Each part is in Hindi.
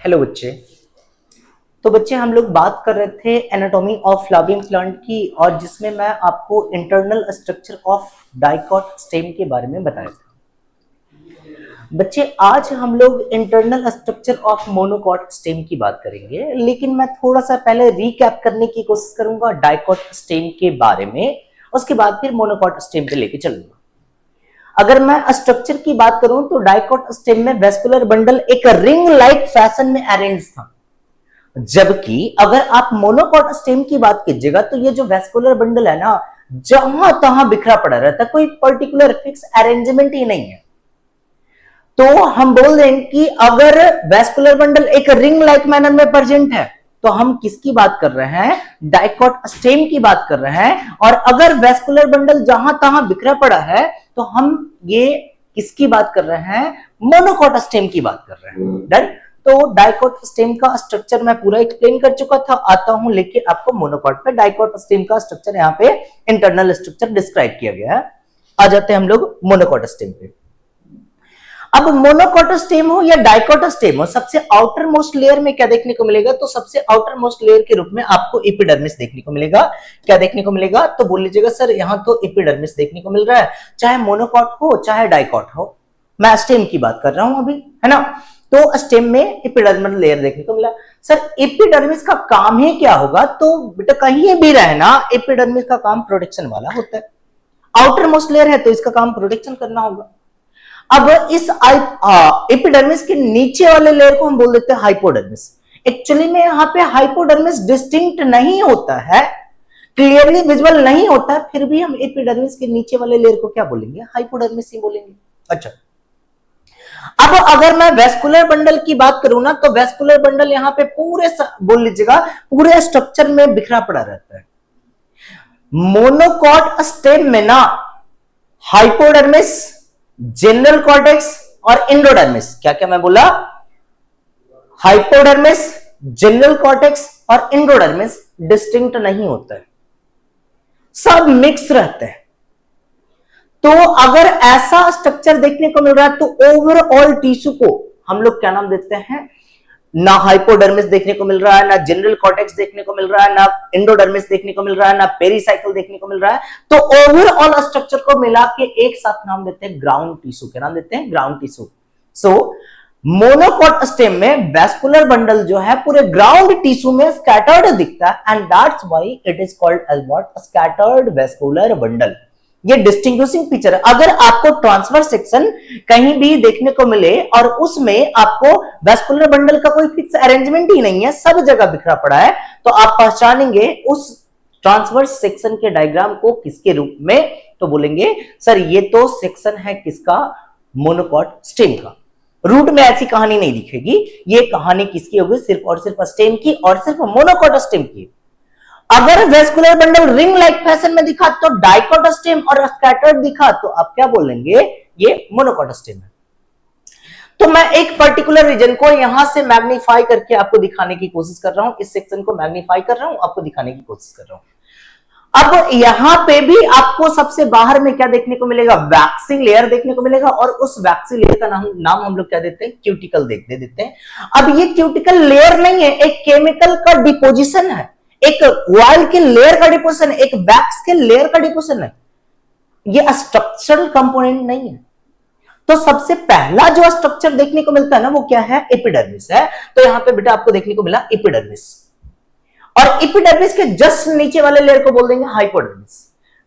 हेलो बच्चे। तो बच्चे हम लोग बात कर रहे थे एनाटॉमी ऑफ फ्लावियम प्लांट की, और जिसमें मैं आपको internal structure of dicot stem के बारे में बताया था। बच्चे आज हम लोग internal structure of monocot stem की बात करेंगे, लेकिन मैं थोड़ा सा पहले रिकैप करने की कोशिश करूंगा डाइकॉट स्टेम के बारे में, उसके बाद फिर मोनोकॉट स्टेम पे लेके चलूंगा। अगर मैं स्ट्रक्चर की बात करूं तो डाइकॉट स्टेम में वेस्कुलर बंडल एक रिंग लाइक फैशन में अरेंज था, जबकि अगर आप मोनोकॉट स्टेम की बात कीजिएगा तो ये जो वेस्कुलर बंडल है ना, जहां तहां बिखरा पड़ा रहता है, कोई पर्टिकुलर फिक्स अरेंजमेंट ही नहीं है। तो हम बोल रहे हैं कि अगर वेस्कुलर बंडल एक रिंग लाइक मैनर में प्रेजेंट है तो हम किसकी बात कर रहे हैं? डाइकॉट स्टेम की बात कर रहे हैं। और अगर वेस्कुलर बंडल जहां तहां बिखरा पड़ा है तो हम ये किसकी बात कर रहे हैं? मोनोकॉट स्टेम की बात कर रहे हैं। डन। तो डाइकॉट स्टेम का स्ट्रक्चर मैं पूरा एक्सप्लेन कर चुका था, आता हूं लेके आपको मोनोकॉट पे। डाइकॉट स्टेम का स्ट्रक्चर यहाँ पे इंटरनल स्ट्रक्चर डिस्क्राइब किया गया है। आ जाते हैं हम लोग मोनोकॉट स्टेम पे। अब मोनोकॉट स्टेम हो या डाइकॉट स्टेम हो, सबसे आउटर मोस्ट लेयर में क्या देखने को मिलेगा? तो सबसे आउटर मोस्ट लेयर के रूप में आपको एपिडर्मिस देखने को मिलेगा। क्या देखने को मिलेगा? तो बोल लीजिएगा सर यहां तो एपिडर्मिस देखने को मिल रहा है, चाहे मोनोकॉट हो चाहे डाइकॉट हो। मैं स्टेम की बात कर रहा हूं अभी, है ना। तो स्टेम में एपिडर्मल लेयर देखने को मिला। सर एपिडर्मिस का काम ही क्या होगा? तो बेटा कहीं भी रहे ना, एपिडर्मिस का काम प्रोटेक्शन वाला होता है। आउटर मोस्ट लेयर है तो इसका काम प्रोटेक्शन करना होगा। अब इस एपिडर्मिस के नीचे वाले लेयर को हम बोल देते हैं हाइपोडर्मिस। एक्चुअली में यहाँ पे हाइपोडर्मिस डिस्टिंक्ट नहीं होता है, क्लियरली विजुअल नहीं होता है, फिर भी हम एपिडर्मिस के नीचे वाले लेयर को क्या बोलेंगे? हाइपोडर्मिस ही बोलेंगे। अच्छा, अब अगर मैं वेस्कुलर बंडल की बात करूं ना, तो वेस्कुलर बंडल यहाँ पे पूरे बोल लीजिएगा पूरे स्ट्रक्चर में बिखरा पड़ा रहता है। मोनोकॉट स्टेम में ना हाइपोडर्मिस, जनरल कॉर्टेक्स और इंडोडर्मिस, क्या क्या मैं बोला? हाइपोडर्मिस, जनरल कॉर्टेक्स और इंडोडर्मिस डिस्टिंक्ट नहीं होता है, सब मिक्स रहते हैं। तो अगर ऐसा स्ट्रक्चर देखने को मिल रहा है तो ओवरऑल टिश्यू को हम लोग क्या नाम देते हैं? ना हाइपोडर्मिस देखने को मिल रहा है, ना जनरल कॉर्टेक्स देखने को मिल रहा है, ना इंडोडर्मिस देखने को मिल रहा है, ना पेरीसाइकिल देखने को मिल रहा है, तो ओवरऑल स्ट्रक्चर को मिला के एक साथ नाम देते हैं ग्राउंड टिश्यू। क्या नाम देते हैं? Ground tissue. So monocot stem में वेस्कुलर बंडल जो है पूरे ग्राउंड टिश्यू में स्कैटर्ड दिखता है, and that's why it is called as what? Scattered vascular bundle. ये डिस्टिंग्विशिंग फीचर है। अगर आपको ट्रांसफर सेक्शन कहीं भी देखने को मिले और उसमें आपको वेस्कुलर बंडल का कोई फिक्स अरेंजमेंट ही नहीं है, सब जगह बिखरा पड़ा है, तो आप पहचानेंगे उस ट्रांसवर्स सेक्शन के डायग्राम को किसके रूप में? तो बोलेंगे सर ये तो सेक्शन है किसका? मोनोकॉट स्टेम का। रूट में ऐसी कहानी नहीं दिखेगी, ये कहानी किसकी होगी? सिर्फ और सिर्फ स्टेम की, और सिर्फ मोनोकॉट स्टेम की। अगर vascular bundle ring like fashion में दिखा तो डाइकॉट स्टेम, और स्कैटर्ड दिखा तो आप क्या बोलेंगे? ये मोनोकॉट स्टेम है। तो मैं एक पर्टिकुलर रीजन को यहां से मैग्नीफाई करके आपको दिखाने की कोशिश कर रहा हूं, इस सेक्शन को मैग्नीफाई कर रहा हूं, आपको दिखाने की कोशिश कर रहा हूं। अब यहां पे भी आपको सबसे बाहर में क्या देखने को मिलेगा? वैक्सिंग लेयर देखने को मिलेगा, और उस वैक्सिंग लेयर का नाम हम लोग क्या देते हैं? क्यूटिकल दे देते हैं। अब ये क्यूटिकल लेयर नहीं है, एक केमिकल का डिपोजिशन है, एक ऑयल के लेयर का डिपोजिशन है, एक वैक्स के लेयर का डिपोजिशन है। ये स्ट्रक्चरल कंपोनेंट नहीं है। तो सबसे पहला जो स्ट्रक्चर देखने को मिलता है ना, वो क्या है? एपिडर्मिस है। तो यहां पे बेटा आपको देखने को मिला एपिडर्मिस, और एपिडर्मिस के जस्ट नीचे वाले लेयर को बोल देंगे हाइपोडर्मिस।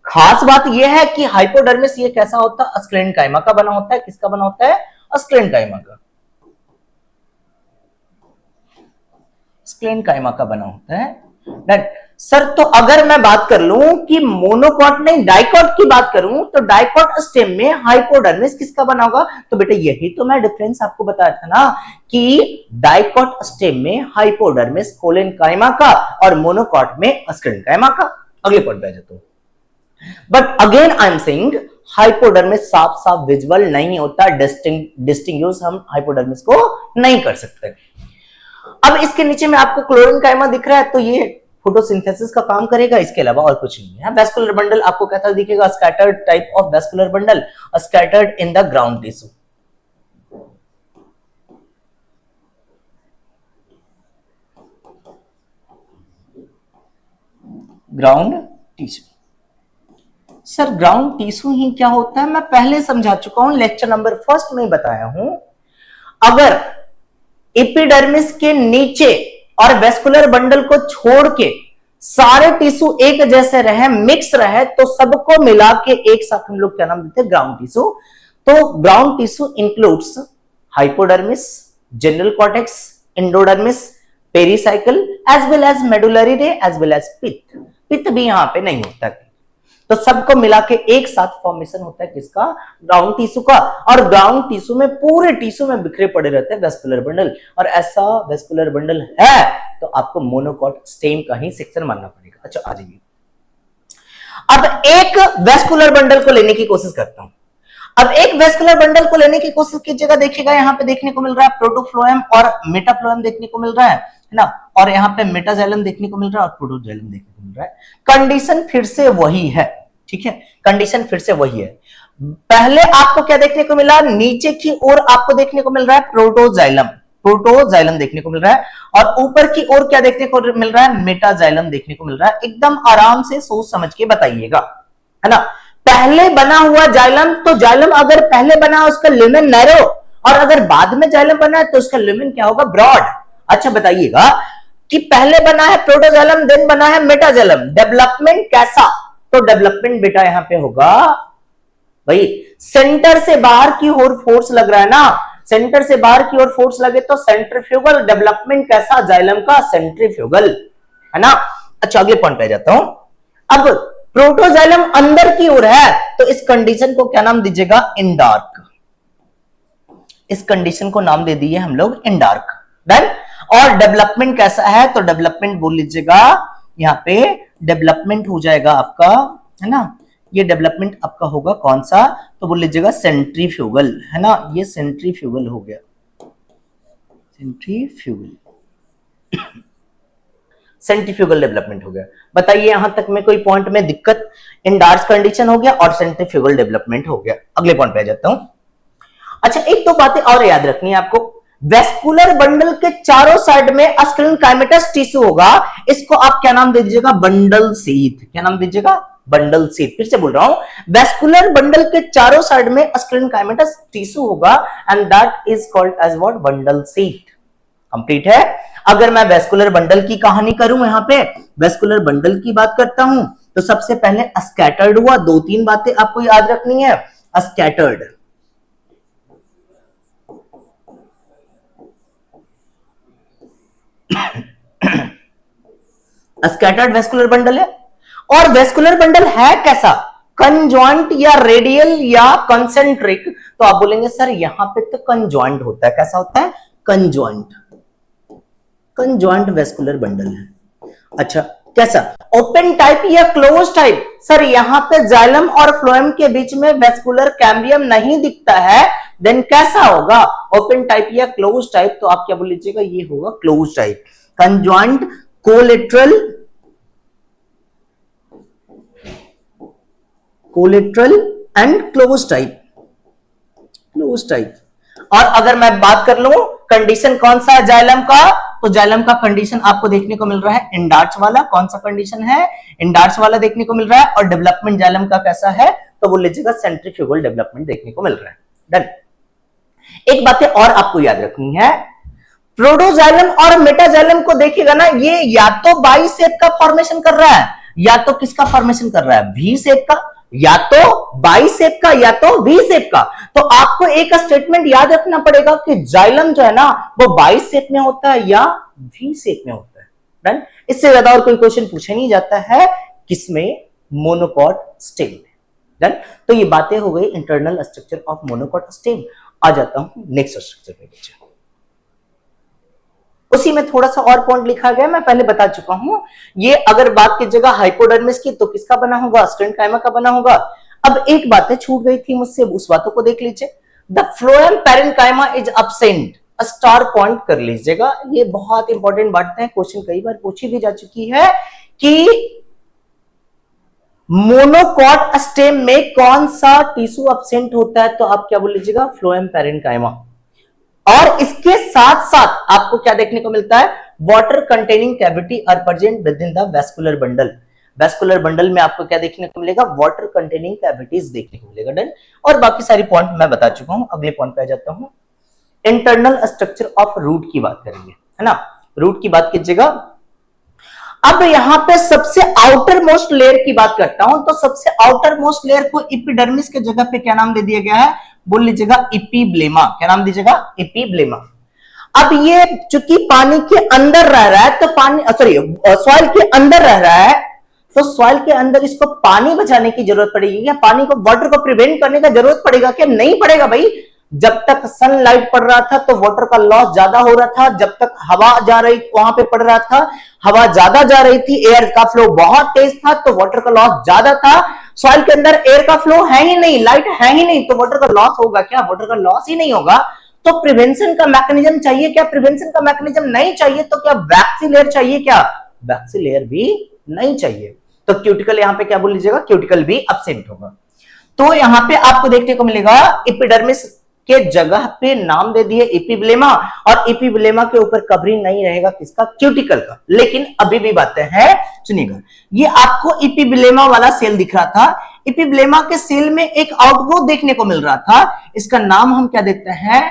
खास बात यह है कि हाइपोडर्मिस ये कैसा होता है? स्क्लेरेन्काइमा का बना होता है। किसका बना होता है? स्क्लेरेन्काइमा का। स्क्लेरेन्काइमा का बना होता है। सर तो अगर मैं बात कर लूं कि मोनोकॉट नहीं डाइकॉट की बात करूं, तो डाइकॉट स्टेम में हाइपोडर्मिस किसका बना होगा? तो बेटा यही तो मैं डिफरेंस आपको बताया था ना, कि डाइकॉट स्टेम में हाइपोडर्मिस कोलेनकाइमा का, और मोनोकॉट में स्क्लेरेन्काइमा का। अगले पॉइंट पे आ जाता हूं। But again I am saying hypodermis साफ साफ विजुअल नहीं होता, डिस्टिंग्विश हम हाइपोडर्मिस को नहीं कर सकते। अब इसके नीचे में आपको क्लोरेनकाइमा दिख रहा है, तो ये फोटोसिंथेसिस का काम करेगा, इसके अलावा और कुछ नहीं है। वेस्कुलर बंडल आपको कैसा दिखेगा? Scattered type of vascular bundle, scattered in the ground tissue. Ground tissue. Sir ground tissue ही क्या होता है, मैं पहले समझा चुका हूं, लेक्चर नंबर 1 में बताया हूं। अगर एपिडर्मिस के नीचे और वेस्कुलर बंडल को छोड़ के सारे टिश्यू एक जैसे रहे, मिक्स रहे, तो सबको मिला के एक साथ हम लोग क्या नाम देते हैं, ग्राउंड टिश्यू। तो ground tissue includes hypodermis, general cortex, endodermis, pericycle, as well as medullary ray, as well as pith. Pith भी यहां पे नहीं होता, तो सबको मिला के एक साथ फॉर्मेशन होता है किसका, ग्राउंड टिश्यू का। और ग्राउंड टिश्यू में पूरे टिश्यू में बिखरे पड़े रहते हैं वेस्कुलर बंडल, और ऐसा वेस्कुलर बंडल है तो आपको मोनोकॉट स्टेम का ही सेक्शन मानना पड़ेगा। अच्छा आ जाइए, अब एक वेस्कुलर बंडल को लेने की कोशिश करता हूं। अब एक वेस्कुलर बंडल को लेने की कोशिश कीजिएगा, देखिएगा यहाँ पे देखने को मिल रहा है प्रोटोफ्लोएम और मेटाफ्लोएम देखने को मिल रहा है ना, और यहाँ पे मेटाजाइलम देखने को मिल रहा है और प्रोटोजाइलम देखने को मिल रहा है। कंडीशन फिर से वही है, ठीक है, कंडीशन फिर से वही है। पहले आपको क्या देखने को मिला, नीचे की ओर आपको देखने को मिल रहा है प्रोटोजाइलम, प्रोटोजाइलम देखने को मिल रहा है, और ऊपर की ओर क्या देखने को मिल रहा है, मेटाजाइलम देखने को मिल रहा है। एकदम आराम से सोच समझ के बताइएगा, है ना। पहले बना हुआ जाइलम, तो जाइलम अगर पहले बना उसका लुमेन नैरो, और अगर बाद में जाइलम बना है तो उसका लुमेन क्या होगा, ब्रॉड। अच्छा बताइएगा कि पहले बना है प्रोटोजाइलम, देन बना है मेटाजाइलम, डेवलपमेंट कैसा, तो डेवलपमेंट बेटा यहां पे होगा भाई सेंटर से बाहर की ओर फोर्स लग रहा है ना, सेंटर से बाहर की ओर फोर्स लगे तो सेंट्रीफ्यूगल। डेवलपमेंट कैसा, जाइलम का सेंट्रीफ्यूगल, है ना। अच्छा अगले पॉइंट पे जाता हूं। अब प्रोटोजाइलम अंदर की ओर है, तो इस कंडीशन को क्या नाम दीजिएगा, इंडार्क। इस कंडीशन को नाम दे दिए हम लोग इंडार्क, डन। और डेवलपमेंट कैसा है, तो डेवलपमेंट बोल लीजिएगा, यहाँ पे डेवलपमेंट हो जाएगा आपका, है ना, ये डेवलपमेंट आपका होगा कौन सा, तो बोल लीजिएगा सेंट्रीफ्यूगल, है ना, ये सेंट्रीफ्यूगल हो गया, सेंट्रीफ्यूगल, सेंट्रीफ्यूगल डेवलपमेंट हो गया। बताइए यहां तक में कोई पॉइंट में दिक्कत, इंडार्स कंडीशन हो गया और सेंट्रीफ्यूगल डेवलपमेंट हो गया। अगले पॉइंट पे आ जाता हूं। अच्छा एक दो बातें और याद रखनी है आपको, वेस्कुलर बंडल के चारों साइड में स्क्लेरोकाइमेटस टिश्यू होगा, इसको आप क्या नाम दे दीजिएगा, बंडल सीथ। क्या नाम दीजिएगा, बंडल सीथ। फिर से बोल रहा हूं, वेस्कुलर बंडल के चारों साइड में स्क्लेरोकाइमेटस टिश्यू होगा, and that is called as what, bundle sheath. Complete है। अगर मैं वेस्कुलर बंडल की कहानी करूं, यहां पे वेस्कुलर बंडल की बात करता हूं, तो सबसे पहले स्कैटर्ड हुआ। दो तीन बातें आपको याद रखनी है। स्कैटर्ड, स्कैटर्ड वेस्कुलर बंडल है। और वेस्कुलर बंडल है कैसा, कंजॉइंट या रेडियल या कंसेंट्रिक, तो आप बोलेंगे सर यहां पे तो कंजॉइंट होता है। कैसा होता है, कंजॉइंट, कंजॉइंट वेस्कुलर बंडल है। अच्छा कैसा, ओपन टाइप या क्लोज टाइप, सर यहां पे जाइलम और फ्लोएम के बीच में वेस्कुलर कैम्बियम नहीं दिखता है, देन कैसा होगा, ओपन टाइप या क्लोज टाइप, तो आप क्या बोल लीजिएगा, ये होगा close type. Conjoint, collateral, collateral and close type, close type. और अगर मैं बात कर लूं कंडीशन कौन सा है जाइलम का, तो जाइलम का कंडीशन आपको देखने को मिल रहा है इंडार्च वाला। कौन सा कंडीशन है, इंडार्च वाला देखने को मिल रहा है। और डेवलपमेंट जाइलम का कैसा है, तो बोल लीजिएगा सेंट्रीफ्यूगल डेवलपमेंट देखने को मिल रहा है। डन। एक बातें और आपको याद रखनी है, प्रोटोजाइलम और मेटाजाइलम को देखिएगा ना, ये या तो बाई शेप का फॉर्मेशन कर रहा है, या तो किसका फॉर्मेशन कर रहा है, वी शेप का, या तो बाई शेप का या तो वी शेप का। तो आपको एक स्टेटमेंट याद रखना पड़ेगा कि जाइलम जो है ना वो बाई शेप में होता है या वी शेप में होता है। डन। इससे ज्यादा और कोई क्वेश्चन पूछा नहीं जाता है किसमें, मोनोकॉट स्टेम में। डन। तो ये बातें हो गई internal structure of monocot stem. आ जाता हूं नेक्स्ट स्ट्रक्चर पे बच्चे, उसी में थोड़ा सा और पॉइंट लिखा गया, मैं पहले बता चुका हूं। ये अगर बात की जगह हाइपोडर्मिस की तो किसका बना होगा, स्क्लेरोकाइमा का बना होगा। अब एक बातें छूट गई थी मुझसे, उस बातों को देख लीजिए। The phloem parenchyma is absent, star point कर लीजिएगा, ये बहुत इंपॉर्टेंट बात है, क्वेश्चन कई बार पूछी भी जा चुकी है कि मोनोकॉट स्टेम में कौन सा टिश्यू एब्सेंट होता है, तो आप क्या बोल लीजिएगा, फ्लोएम पैरेन्काइमा। और इसके साथ साथ आपको क्या देखने को मिलता है, water containing cavity are present within the vascular bundle. Vascular bundle में आपको क्या देखने को मिलेगा, वाटर कंटेनिंग कैविटीज देखने को मिलेगा। डन। और बाकी सारी पॉइंट मैं बता चुका हूं। अगले पॉइंट पे आ जाता हूं, इंटरनल स्ट्रक्चर ऑफ रूट की बात करेंगे, है ना। रूट की बात कीजिएगा। अब यहां पे सबसे आउटर मोस्ट लेयर की बात करता हूं, तो सबसे आउटर मोस्ट लेयर को एपिडर्मिस के जगह पे क्या नाम दे दिया गया है, बोल लीजिएगा एपिब्लेमा। क्या नाम दीजिएगा, एपिब्लेमा। अब ये चूंकि पानी के अंदर रह रहा है, तो पानी सॉइल के अंदर रह रहा है, तो सॉइल के अंदर इसको पानी बचाने की जरूरत पड़ेगी, या पानी को, वाटर को प्रिवेंट करने का जरूरत पड़ेगा क्या, नहीं पड़ेगा भाई। जब तक सनलाइट पड़ रहा था तो वाटर का लॉस ज्यादा हो रहा था, जब तक हवा जा रही वहां पे पड़ रहा था, हवा ज्यादा जा रही थी, एयर का फ्लो बहुत तेज था, तो वाटर का लॉस ज्यादा था। सॉइल के अंदर एयर का फ्लो है ही नहीं, लाइट है ही नहीं, तो वाटर का लॉस होगा क्या, वाटर का लॉस ही नहीं होगा। तो प्रिवेंशन का मैकेनिज्म चाहिए क्या, प्रिवेंशन का मैकेनिज्म नहीं चाहिए, तो क्या वैक्सी लेयर चाहिए क्या, वैक्सी लेयर भी नहीं चाहिए। तो क्यूटिकल यहां पे क्या बोल लीजिएगा, क्यूटिकल भी एब्सेंट होगा। तो यहां पे आपको देखने को मिलेगा एपिडर्मिस के जगह पे नाम दे दिए एपिब्लेमा, और एपिब्लेमा के ऊपर कवरिंग नहीं रहेगा किसका, क्यूटिकल का। लेकिन अभी भी बातें हैं, सुनिएगा। ये आपको एपिब्लेमा वाला सेल दिख रहा था, एपिब्लेमा के सेल में एक आउटग्रोथ देखने को मिल रहा था, इसका नाम हम क्या देते हैं,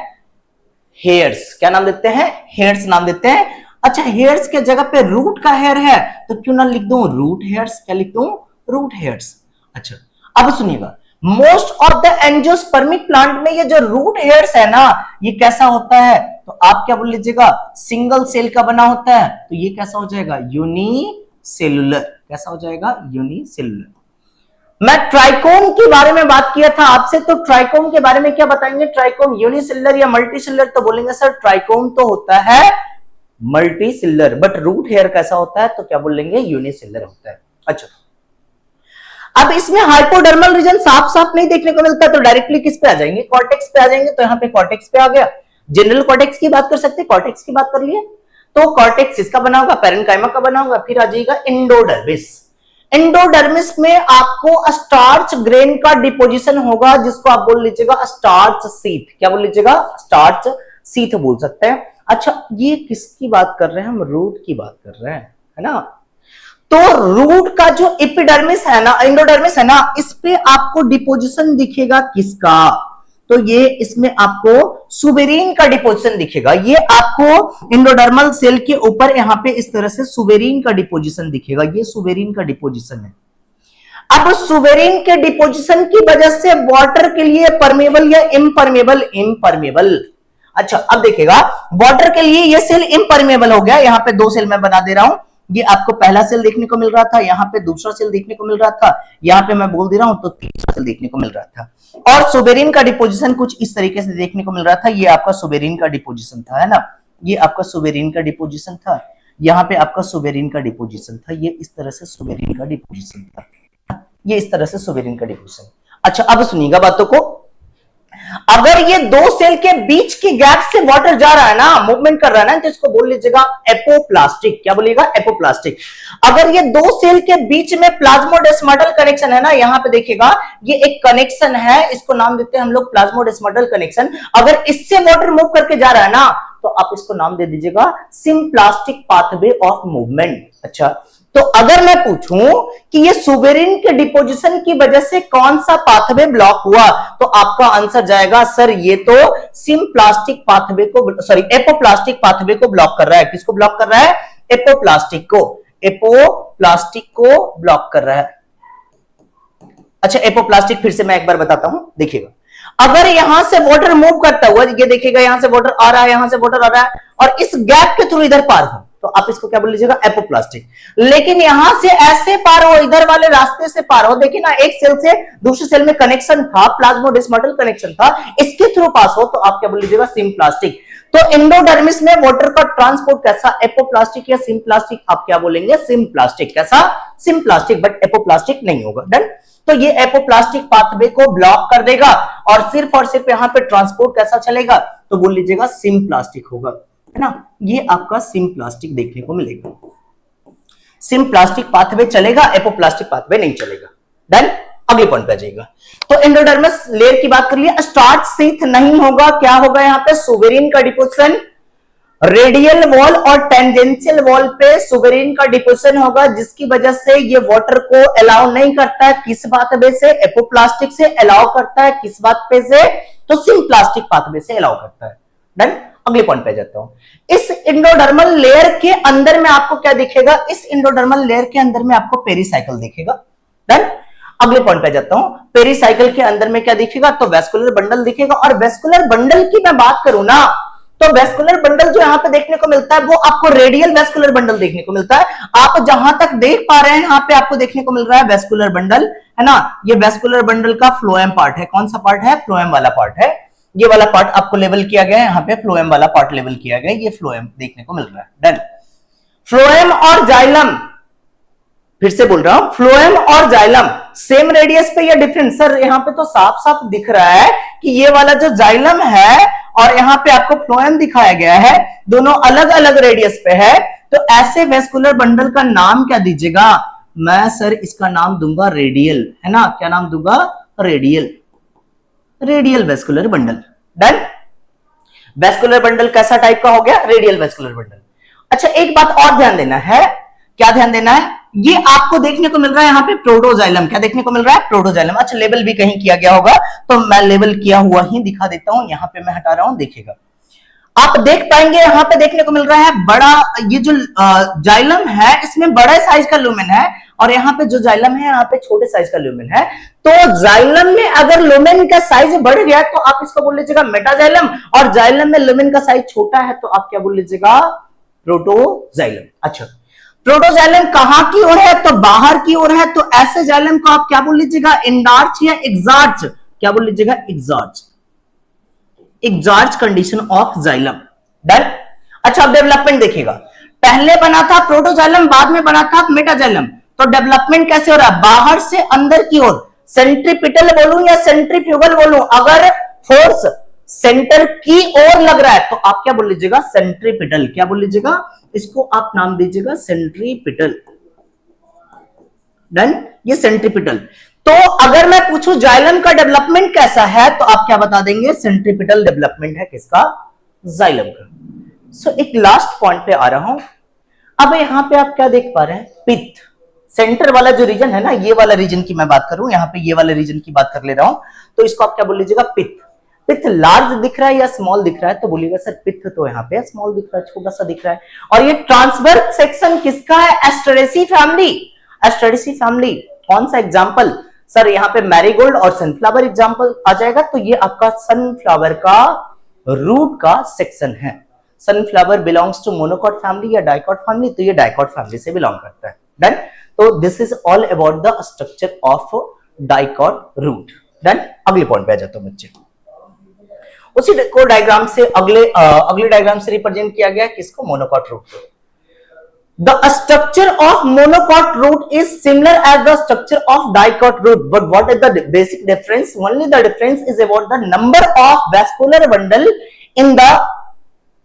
हेयर्स। क्या नाम देते हैं, हेयर्स नाम देते हैं। अच्छा, हेयर्स के जगह पे रूट का हेयर है, तो क्यों ना लिख दूं रूट हेयर्स, क्या लिख दूं, रूट हेयर्स। अच्छा, अब सुनिएगा, most of the angiospermic plant में ये जो रूट हेयर्स है ना, ये कैसा होता है, तो आप क्या बोल लीजिएगा, सिंगल सेल का बना होता है, तो ये कैसा हो जाएगा, यूनिसेलुलर। कैसा हो जाएगा, यूनिसेलुलर। मैं ट्राइकोम के बारे में बात किया था आपसे, तो ट्राइकोम के बारे में क्या बताएंगे, ट्राइकोम यूनिसेलुलर या मल्टीसेलुलर, तो बोलेंगे सर ट्राइकोम तो होता है मल्टीसेलुलर, बट रूट हेयर कैसा होता है, तो क्या बोलेंगे, यूनिसेलुलर होता है। अच्छा, अब इसमें हाइपोडर्मल रीजन साफ साफ नहीं देखने को मिलता, तो डायरेक्टली किस पे आ जाएंगे, कॉर्टेक्स पे आ जाएंगे। तो यहाँ पे कॉर्टेक्स पे आ गया, जनरल कॉर्टेक्स की बात कर सकते हैं, कॉर्टेक्स की बात कर लिए, तो कॉर्टेक्स इसका बना होगा, पैरेन्काइमा का बना होगा। फिर आ जाएगा एंडोडर्मिस। एंडोडर्मिस में आपको स्टार्च ग्रेन का डिपोजिशन होगा, जिसको आप बोल लीजिएगा स्टार्च सीथ। क्या बोल लीजिएगा, स्टार्च सीथ बोल सकते हैं। अच्छा, ये किसकी बात कर रहे हैं हम, रूट की बात कर रहे हैं, है ना। तो रूट का जो एपिडर्मिस है ना, एंडोडर्मिस है ना, इस पे आपको डिपोजिशन दिखेगा किसका, तो ये इसमें आपको सुबेरीन का डिपोजिशन दिखेगा। ये आपको एंडोडर्मल सेल के ऊपर यहां पे इस तरह से सुबेरीन का डिपोजिशन दिखेगा, ये सुबेरीन का डिपोजिशन है। अब सुबेरीन के डिपोजिशन की वजह से वाटर के लिए परमेबल या इम्परमेबल, इम्परमेबल। अच्छा, अब देखिएगा, वाटर के लिए ये सेल इम्परमेबल हो गया, यहां पे दो सेल मैं बना दे रहा हूं, ये आपको पहला सेल देखने को मिल रहा था, यहाँ पे दूसरा सेल देखने को मिल रहा था, यहाँ पे मैं बोल दे रहा हूं तो तीसरा सेल देखने को मिल रहा था। और सुबेरिन का डिपोजिशन कुछ इस तरीके से देखने को मिल रहा था, ये आपका सुबेरिन का डिपोजिशन था, है ना, ये आपका सुबेरिन का डिपोजिशन था, यहाँ पे आपका सुबेरिन का डिपोजिशन था, ये इस तरह से सुबेरिन का डिपोजिशन था, ये इस तरह से सुबेरिन का डिपोजिशन। अच्छा, अब सुनिएगा बातों को, अगर ये दो सेल के बीच की गैप से वाटर जा रहा है ना, मूवमेंट कर रहा है ना, तो इसको बोल लीजिएगा एपोप्लास्टिक। क्या बोलिएगा, एपोप्लास्टिक। अगर ये दो सेल के बीच में प्लाज्मोडेस्माटल कनेक्शन है ना, यहां पे देखिएगा ये एक कनेक्शन है, इसको नाम देते हैं हम लोग प्लाज्मोडेस्माटल कनेक्शन। अगर इससे वाटर मूव करके जा रहा है ना, तो आप इसको नाम दे दीजिएगा सिम्प्लास्टिक पाथवे ऑफ मूवमेंट। अच्छा, तो अगर मैं पूछूं कि ये सुबेरिन के डिपोजिशन की वजह से कौन सा पाथवे ब्लॉक हुआ, तो आपका आंसर जाएगा सर ये तो सिम्प्लास्टिक पाथवे को, सॉरी एपोप्लास्टिक पाथवे को ब्लॉक कर रहा है। किसको ब्लॉक कर रहा है, एपोप्लास्टिक को, एपोप्लास्टिक को ब्लॉक कर रहा है। अच्छा, एपोप्लास्टिक फिर से मैं एक बार बताता हूं, देखिएगा, अगर यहां से वाटर मूव करता हुआ, ये देखिएगा यहां से वाटर आ रहा है, यहां से वाटर आ रहा है, और इस गैप के थ्रू इधर पार हो, तो आप इसको क्या बोल लीजिएगा, एपोप्लास्टिक। लेकिन यहां से ऐसे पार हो, इधर वाले रास्ते से पार हो, देखिए ना, एक सेल से दूसरे सेल में कनेक्शन था, प्लाज्मोडेस्माटल कनेक्शन था, इसके थ्रू पास हो, तो आप क्या बोल लीजिएगा, सिम्प्लास्टिक। तो एंडोडर्मिस में वाटर का ट्रांसपोर्ट कैसा, एपोप्लास्टिक या सिम्प्लास्टिक, आप क्या बोलेंगे, सिम्प्लास्टिक। कैसा, सिम्प्लास्टिक, बट एपोप्लास्टिक नहीं होगा। डन। तो ये एपोप्लास्टिक पाथवे को ब्लॉक कर देगा, और सिर्फ यहां पे ट्रांसपोर्ट कैसा चलेगा, तो बोल लीजिएगा सिम्प्लास्टिक होगा, है ना। ये आपका सिम्प्लास्टिक देखने को मिलेगा, सिम्प्लास्टिक पाथवे चलेगा, एपोप्लास्टिक पाथवे नहीं चलेगा। डन। अगले पॉइंट पे जाइएगा। तो एंडोडर्मिस लेयर की बात कर लिया, स्टार्च सीथ नहीं होगा, क्या होगा यहाँ पे, सुबेरिन का डिपोजिशन, रेडियल वॉल और टेंजेंशियल वॉल पे सुबेरिन का डिपोजिशन होगा, जिसकी वजह से ये वाटर को अलाउ नहीं करता है। किस पाथवे से? एपोप्लास्टिक से अलाउ करता है। किस पाथवे से? तो सिम्प्लास्टिक पाथवे से अलाउ करता है। डन। अगले पॉइंट पे जाता हूं। इस इंडोडर्मल लेयर के अंदर में आपको क्या दिखेगा? इस इंडोडर्मल लेयर के अंदर में आपको पेरिसाइकिल दिखेगा। डन। अगले पॉइंट पे जाता हूं। पेरिसाइकिल के अंदर में क्या दिखेगा? तो वेस्कुलर बंडल दिखेगा। और वेस्कुलर बंडल की मैं बात करूं ना, तो वेस्कुलर बंडल जो यहां पे देखने को मिलता है वो आपको रेडियल वेस्कुलर बंडल देखने को मिलता है। आप जहां तक देख पा रहे हैं यहां पे आपको देखने को मिल रहा है वेस्कुलर बंडल, है ना। ये वेस्कुलर बंडल का फ्लोएम पार्ट है। कौन सा पार्ट है? फ्लोएम वाला पार्ट है। ये वाला पार्ट आपको लेवल किया गया है, यहाँ पे फ्लोएम वाला पार्ट लेवल किया गया है। ये फ्लोएम देखने को मिल रहा है। डन। फ्लोएम और जाइलम, फिर से बोल रहा हूं, फ्लोएम और जाइलम सेम रेडियस पे या डिफरेंट? सर यहाँ पे तो साफ साफ दिख रहा है कि ये वाला जो जाइलम है और यहाँ पे आपको फ्लोएम दिखाया गया है, दोनों अलग अलग रेडियस पे है। तो ऐसे वेस्कुलर बंडल का नाम क्या दीजिएगा? मैं सर इसका नाम दूंगा रेडियल, है ना। क्या नाम दूंगा? Radial. Radial vascular bundle. Done. Vascular bundle कैसा टाइप का हो गया? Radial vascular bundle. अच्छा, एक बात और ध्यान देना है। क्या ध्यान देना है? ये आपको देखने को मिल रहा है यहाँ पे प्रोटोजाइलम। क्या देखने को मिल रहा है? प्रोटोजाइलम। अच्छा, लेबल भी कहीं किया गया होगा तो मैं लेबल किया हुआ ही दिखा देता हूं। यहाँ पे मैं हटा रहा हूं, देखिएगा आप देख पाएंगे यहाँ पे देखने को मिल रहा है बड़ा, ये जो जाइलम है इसमें बड़ा साइज का लुमेन है और यहाँ पे जो जाइलम है यहाँ पे छोटे साइज का लुमेन है। तो जाइलम में अगर लुमेन का साइज बढ़ गया तो आप इसको बोल लीजिएगा मेटाजाइलम, और जाइलम में लुमेन का साइज छोटा है तो आप क्या बोल लीजिएगा? प्रोटोजाइलम। अच्छा, प्रोटोजाइलम कहां की ओर है? तो बाहर की ओर है। तो ऐसे जाइलम को आप क्या बोल लीजिएगा? इंडार्च या एक्सार्च। क्या बोल लीजिएगा? Exarch. Exarch condition of xylem. Done. अच्छा, अब डेवलपमेंट देखिएगा। पहले बना था प्रोटोजाइलम, बाद में बना था मेटाजाइलम। तो डेवलपमेंट कैसे हो रहा है? बाहर से अंदर की ओर। सेंट्रीपिटल बोलूं या सेंट्रीफ्यूगल बोलूं? अगर फोर्स सेंटर की ओर लग रहा है तो आप क्या बोल लीजिएगा? सेंट्रीपिटल। क्या बोल लीजिएगा? इसको आप नाम दीजिएगा सेंट्रीपिटल। डन। ये सेंट्रीपिटल। तो अगर मैं पूछूं जाइलम का डेवलपमेंट कैसा है तो आप क्या बता देंगे? सेंट्रीपिटल डेवलपमेंट है। किसका? जाइलम का। सो एक लास्ट पॉइंट पे आ रहा हूं। अब यहां पे आप क्या देख पा रहे हैं? पित्त। सेंटर वाला जो रीजन है ना, ये वाला रीजन की मैं बात करूं, यहां पे ये वाले रीजन की बात कर ले रहा हूं, तो इसको आप क्या बोल लीजिएगा? पित्त। पित्त लार्ज दिख रहा है या स्मॉल दिख रहा है? तो बोलिएगा सर पित्त तो यहाँ पे स्मॉल दिख रहा है, छोटा सा दिख रहा है। और ये ट्रांसवर्स सेक्शन किसका है? Asteraceae family. Asteraceae family. कौन सा एग्जांपल? सर यहाँ पे मैरीगोल्ड और सनफ्लावर एग्जांपल आ जाएगा। तो ये आपका सनफ्लावर का रूट का सेक्शन है। Sunflower belongs to monocot family या डाइकॉट फैमिली, तो ये डाइकॉट फैमिली से बिलोंग करता है। डन। तो this is all about the structure of dicot root. Done. अगले पॉइंट पे आ जाता हूं बच्चे। उसी को डायग्राम से अगले डायग्राम से रिप्रेजेंट किया गया किसको? मोनोकॉट रूट को। The structure of monocot root is similar as the structure of dicot root, but what is the basic difference? Only the difference is about the number of vascular bundle in the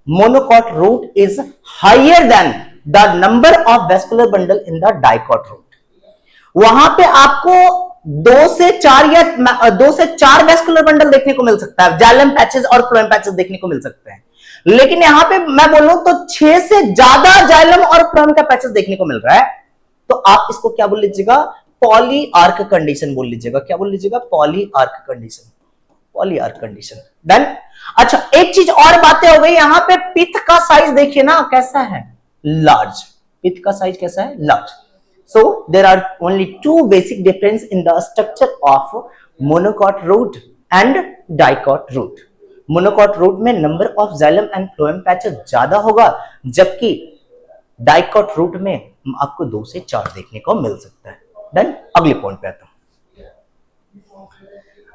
monocot root is higher than the number of vascular bundle in the dicot root. वहां पे आपको 2 से 4 वेस्कुलर बंडल देखने को मिल सकता है, जाइलम पैचेस और फ्लोएम पैचेस देखने को मिल सकते हैं। लेकिन यहां पे मैं बोलूं तो 6 से ज्यादा जाइलम और फ्लोएम का पैचेस देखने को मिल रहा है। तो आप इसको क्या बोल लीजिएगा? पॉली आर्क कंडीशन बोल लीजिएगा। क्या बोल लीजिएगा? Poly arc condition. Poly arc condition. Done. अच्छा, एक चीज और बातें हो गई। यहां पे पित्त का साइज देखिए ना कैसा है? लार्ज। पित्त का साइज कैसा है? Large. So there are only 2 basic difference in the structure of monocot root and dicot root. Monocot root में number of xylem and phloem patches ज्यादा होगा, जबकि dicot root में आपको 2 से 4 देखने को मिल सकता है। डन। अगले पॉइंट पे आता हूं।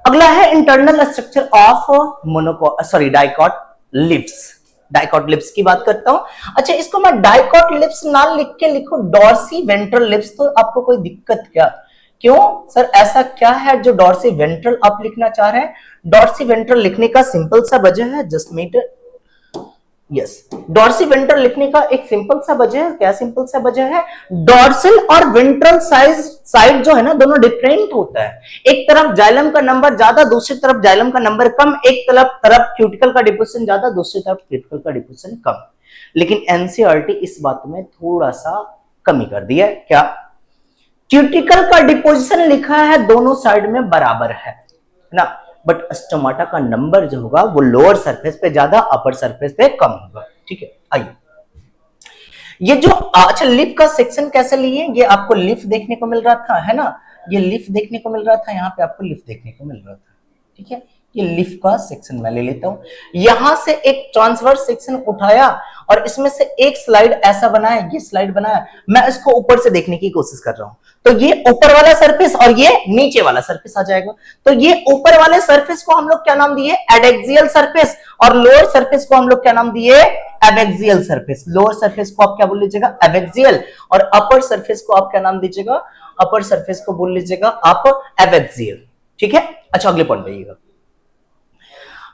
अगला है internal structure of dicot lips. Dicot lips की बात करता हूं। अच्छा, इसको मैं डाइकॉट लिप्स ना लिख के लिखूं डॉर्सी वेंट्रल लिप्स, तो आपको कोई दिक्कत क्या? क्यों सर, ऐसा क्या है जो डॉर्सी वेंट्रल आप लिखना चाह रहे हैं? डॉर्सी वेंट्रल लिखने का सिंपल सा वजह है, just metre. Yes, dorsiventral लिखने का एक सिंपल सा वजह है। क्या सिंपल सा वजह है? डॉर्सल और वेंट्रल साइड जो है ना, दोनों डिफरेंट होता है। एक तरफ जाइलम का नंबर ज्यादा, दूसरी तरफ जाइलम का नंबर कम। एक तरफ क्यूटिकल का डिपोजिशन ज्यादा, दूसरी तरफ क्यूटिकल का डिपोजिशन कम। लेकिन एनसीईआरटी इस बात में थोड़ा सा कमी कर दिया है। क्या? क्यूटिकल का डिपोजिशन लिखा है दोनों साइड में बराबर है ना, बट स्टोमाटा का नंबर जो होगा वो लोअर सरफेस पे ज्यादा, अपर सरफेस पे कम होगा। ठीक है, आइए ये जो अच्छा लिप का सेक्शन कैसे लिए, ये आपको लिप देखने को मिल रहा था, है ना, ये लिप देखने को मिल रहा था, यहाँ पे आपको लिप देखने को मिल रहा था। ठीक है, ये लिप का सेक्शन मैं ले लेता हूं, यहां से एक ट्रांसवर्स सेक्शन उठाया और इसमें से एक स्लाइड ऐसा बनाया, ये स्लाइड बनाया, मैं इसको ऊपर से देखने की कोशिश कर रहा हूं, तो ये ऊपर वाला सरफेस और ये नीचे वाला सरफेस आ जाएगा। तो ये ऊपर वाले सरफेस को हम लोग क्या नाम दिए, एडेक्सियल सरफेस, और लोअर सरफेस को हम लोग क्या नाम दिए, एबैक्सियल सरफेस। लोअर सरफेस को आप क्या बोल लीजिएगा, एबैक्सियल, और अपर सरफेस को आप क्या नाम दीजिएगा, अपर सरफेस को बोल लीजिएगा आप एबैक्सियल। ठीक है, अच्छा अगले पॉइंट पे आइएगा।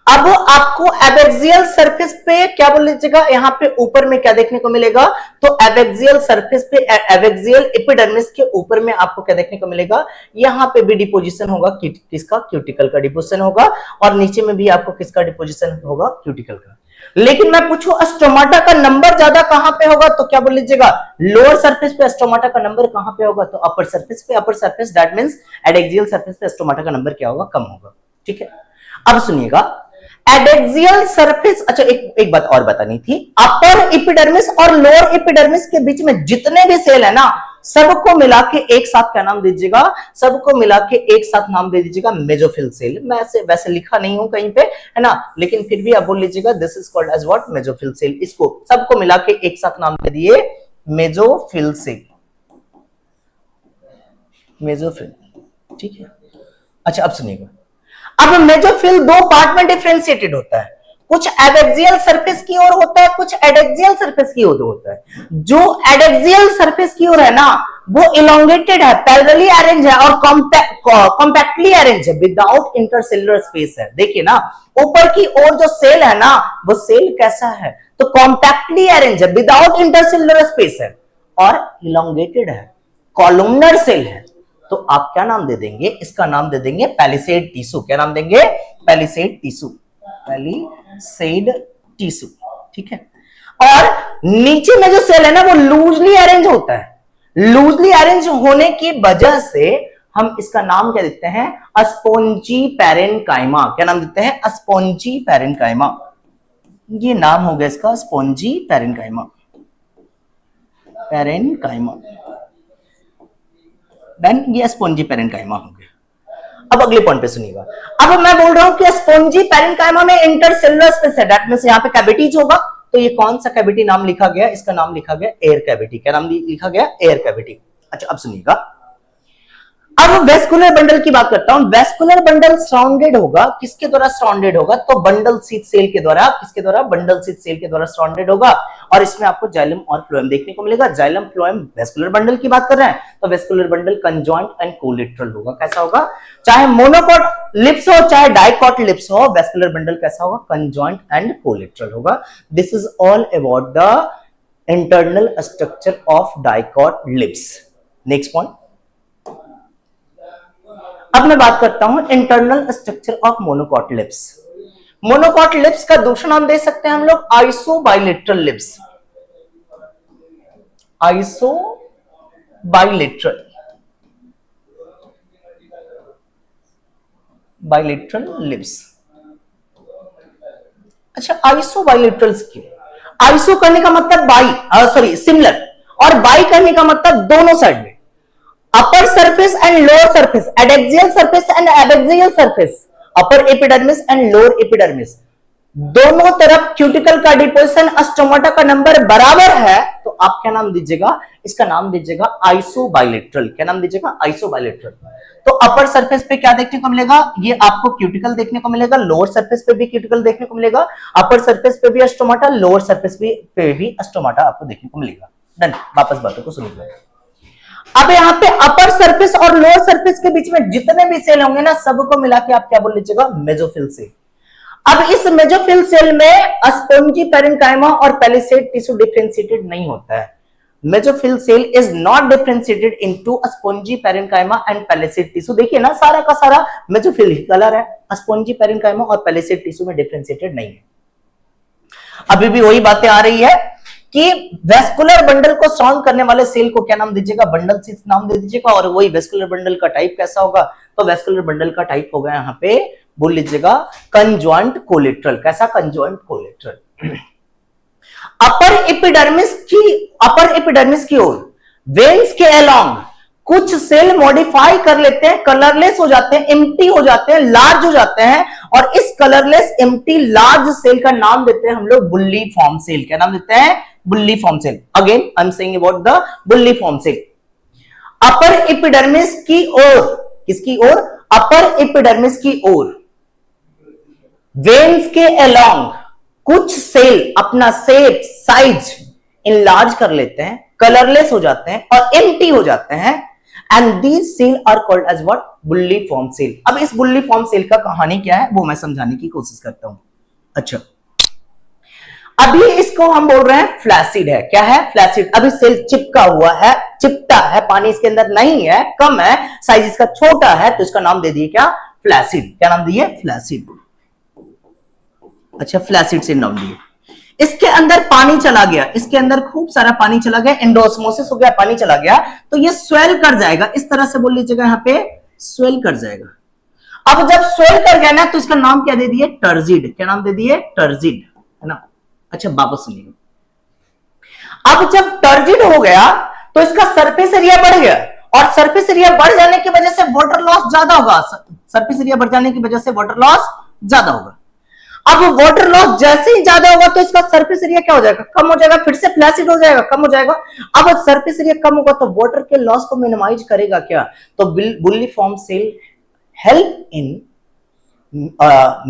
अब आपको एबैक्सियल सरफेस पे क्या बोल लीजिएगा, यहाँ पे ऊपर में क्या देखने को मिलेगा, तो एबैक्सियल सरफेस पे एबैक्सियल एपिडर्मिस के ऊपर में आपको क्या देखने को मिलेगा, यहाँ पे भी डिपोजिशन होगा किसका, क्यूटिकल का डिपोजिशन होगा, और नीचे में भी आपको किसका डिपोजिशन होगा, क्यूटिकल का। लेकिन मैं पूछूं स्टोमाटा का नंबर ज्यादा कहां पे होगा, तो क्या बोल लीजिएगा, लोअर सरफेस पे स्टोमाटा का नंबर कहां पे होगा, तो अपर सरफेस पे। Upper surface that means adaxial surface पे स्टोमाटा का नंबर क्या होगा, कम होगा। ठीक है, अब सुनिएगा एडेक्सियल सरफेस, अच्छा एक बात और बतानी थी, अपर एपिडर्मिस और लोअर एपिडर्मिस के बीच में जितने भी सेल है ना, सबको मिला के एक साथ क्या नाम दीजिएगा, सबको मिला के एक साथ नाम दे दीजिएगा मेसोफिल सेल। मैं वैसे लिखा नहीं हूं कहीं पे, है ना, लेकिन फिर भी आप बोल लीजिएगा this is called as what, mesophyll cell. इसको सबको मिला के एक साथ नाम दे दिए मेसोफिल सेल, मेसोफिल। ठीक है, अच्छा अब सुनिएगा, अब मेसोफिल दो पार्ट में डिफरेंशिएटेड होता है, कुछ एबैक्सियल सरफेस की ओर होता है, कुछ एडेक्सियल सरफेस की ओर होता है। जो एडेक्सियल सरफेस की ओर है ना, वो इलोंगेटेड है, पैरेलली अरेंज है और कॉम्पैक्टली अरेंज है, विदाउट इंटरसेलुलर स्पेस है। देखिए ना, ऊपर की ओर जो सेल है ना, वो सेल कैसा है, तो कॉम्पैक्टली अरेंज है, विदाउट इंटरसेलुलर स्पेस है और इलोंगेटेड है, कॉलमनर सेल है। तो आप क्या नाम दे देंगे, इसका नाम दे देंगे पैलिसेड टिश्यू। क्या नाम देंगे, पैलिसेड टिश्यू, पैलिसेड टिश्यू। ठीक है, और नीचे में जो सेल है ना, वो लूजली अरेंज होता है। लूजली अरेंज होने की वजह से हम इसका नाम क्या देते हैं, स्पोंजी पैरेन्काइमा। क्या नाम देते हैं, स्पोंजी पैरेन्काइमा। ये नाम हो गया इसका, स्पोंजी पैरेन्काइमा, पैरेन्काइमा। देन ये स्पोंजी पैरेन्काइमा हो गया। अब अगले पॉइंट पे सुनिएगा, अब मैं बोल रहा हूं कि स्पोंजी पैरेन्काइमा में इंटरसेलुलर स्पेस है, दैट मींस यहां पे कैविटीज होगा। तो ये कौन सा कैविटी नाम लिखा गया, इसका नाम लिखा गया एयर कैविटी। क्या नाम लिखा गया, एयर कैविटी। अच्छा अब सुनिएगा, अब वेस्कुलर बंडल की बात करता हूं। वेस्कुलर बंडल सराउंडेड होगा, किसके द्वारा सराउंडेड होगा, तो बंडल शीथ सेल के द्वारा। किसके द्वारा, बंडल शीथ सेल के द्वारा सराउंडेड होगा, और इसमें आपको जाइलम और फ्लोएम देखने को मिलेगा। जाइलम फ्लोएम, वेस्कुलर बंडल की बात कर रहे हैं तो vascular bundle conjoint and collateral होगा। कैसा होगा, चाहे मोनोकॉट लिप्स हो चाहे डाइकॉट लिप्स हो, वेस्कुलर बंडल कैसा होगा, कंजॉइंट एंड कोलेटरल होगा। This is all about the internal structure of dicot lips. Next point, अब मैं बात करता हूं internal structure of monocot lips. Monocot lips का दूसरा नाम दे सकते हैं हम लोग iso bilateral lips, iso bilateral, bilateral lips. अच्छा आइसो बाइलेटरल्स क्यों, आइसो करने का मतलब बाई, सॉरी सिमिलर, और बाई करने का मतलब दोनों साइड में, upper surface and lower surface, adaxial surface and abaxial surface, upper epidermis and lower epidermis, दोनों तरफ क्यूटिकल का डिपोजिशन स्टोमाटा का नंबर बराबर है। तो आप क्या नाम दीजिएगा, इसका नाम दीजिएगा आइसो बाइलेटरल। क्या नाम दीजिएगा, आइसो बाइलेटरल। तो अपर सरफेस पे क्या देखने को मिलेगा, ये आपको क्यूटिकल देखने को मिलेगा, लोअर सरफेस पे भी क्यूटिकल देखने को मिलेगा, अपर सरफेस पे भी स्टोमाटा, लोअर सरफेस पे भी स्टोमाटा आपको देखने को मिलेगा। डन, वापस बातों को सुनिए। अब यहाँ पे अपर सरफेस और लोअर सरफेस के बीच में जितने भी सेल होंगे ना, सबको मिला के आप क्या बोल लीजिएगा, मेसोफिल सेल। अब इस मेसोफिल सेल में स्पोंजी पैरेन्काइमा और पैलिसेड टिश्यू डिफरेंशिएटेड नहीं होता है। Mesophyll cell is not differentiated into spongy parenchyma and palisade tissue. देखिए ना, सारा का सारा मेसोफिल कलर है, स्पोंजी पैरेन्काइमा और पैलिसेड टिश्यू में डिफरेंशिएटेड नहीं है। अभी भी वही बातें आ रही है कि वेस्कुलर बंडल को सराउंड करने वाले सेल को क्या नाम दीजिएगा, बंडल से नाम दे दीजिएगा। और वही वेस्कुलर बंडल का टाइप कैसा होगा, तो वेस्कुलर बंडल का टाइप होगा यहां पे बोल लीजिएगा कंजॉइंट कोलेट्रल। कैसा, कंजॉइंट कोलेट्रल। अपर एपिडर्मिस की ओर वेन्स के अलोंग कुछ सेल मॉडिफाई कर लेते हैं, कलरलेस हो जाते हैं, एम्प्टी हो जाते हैं, लार्ज हो जाते हैं, और इस कलरलेस एम्प्टी लार्ज सेल का नाम देते हैं हम लोग बुल्ली फॉर्म सेल। क्या नाम देते हैं, bulliform cell. Again I am saying about the bulliform cell. Upper epidermis की ओर, किसकी ओर, अपर एपिडर्मिस की ओर वेन्स के अलोंग कुछ सेल अपना शेप साइज इनलार्ज कर लेते हैं, कलरलेस हो जाते हैं और एम्प्टी हो जाते हैं, and these cell are called as what, bulliform cell. अब इस बुल्ली फॉर्म सेल का कहानी क्या है वो मैं समझाने की कोशिश करता हूं। अच्छा, अभी इसको हम बोल रहे हैं फ्लैसिड है। क्या है, फ्लैसिड। अभी सेल चिपका हुआ है, चिपटा है, पानी इसके अंदर नहीं है, कम है, साइज इसका छोटा है, तो इसका नाम दे दिए क्या, फ्लैसिड। क्या नाम दिए, फ्लैसिड। अच्छा, फ्लैसिड से नाम दिए। इसके अंदर पानी चला गया, इसके अंदर खूब सारा पानी चला गया, एंडोस्मोसिस हो गया, पानी चला गया, तो ये स्वेल कर जाएगा। इस तरह से बोल लीजिएगा, यहां पे स्वेल कर जाएगा। अब जब स्वेल कर गया ना, तो इसका नाम क्या दे दिए, टर्जिड। क्या नाम दे दिए, टर्जिड, है ना। अच्छा, वापस सुनिए। अब जब टर्जिड हो गया तो इसका सरफेस एरिया बढ़ गया, और सरफेस एरिया बढ़ जाने की वजह से वाटर लॉस ज्यादा होगा। सरफेस एरिया बढ़ जाने की वजह से वाटर लॉस ज्यादा होगा। अब वाटर लॉस जैसे ही ज्यादा होगा तो इसका सरफेस एरिया क्या हो जाएगा, कम हो जाएगा, फिर से फ्लैसिड हो जाएगा, कम हो जाएगा। अब सरफेस एरिया कम होगा तो वाटर के लॉस को मिनिमाइज करेगा क्या, तो bulliform cell help in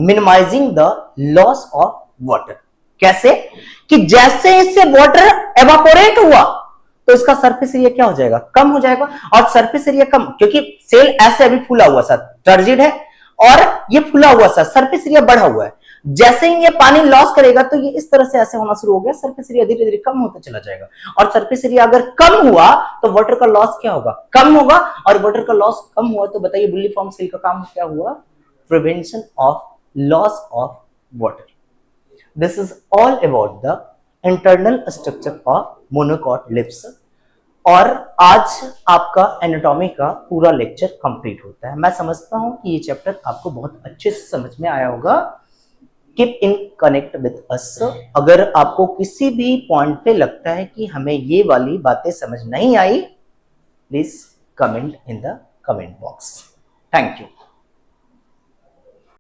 minimising the loss of water. कैसे, कि जैसे इससे वाटर एवापोरेट हुआ तो इसका सरफेस एरिया क्या हो जाएगा, कम हो जाएगा। और सरफेस एरिया कम, क्योंकि सेल ऐसे अभी फूला हुआ सा टर्जिड है और ये फूला हुआ सा, सरफेस एरिया बढ़ा हुआ है। जैसे ही ये पानी लॉस करेगा तो ये इस तरह से ऐसे होना शुरू हो गया, सरफेस एरिया धीरे धीरे कम होता चला जाएगा। और सरफेस एरिया अगर कम हुआ तो वाटर का लॉस क्या होगा, कम होगा। और वाटर का लॉस कम हुआ तो बताइए बुल्ली फॉर्म सेल का काम क्या हुआ, prevention of loss of water. This is all about the internal structure of monocot lips. और आज आपका एनाटॉमी का पूरा लेक्चर कंप्लीट होता है। मैं समझता हूं कि ये चैप्टर आपको बहुत अच्छे से समझ में आया होगा। Keep in connect with us. अगर आपको किसी भी पॉइंट पे लगता है कि हमें ये वाली बातें समझ नहीं आई, please comment in the comment box. Thank you.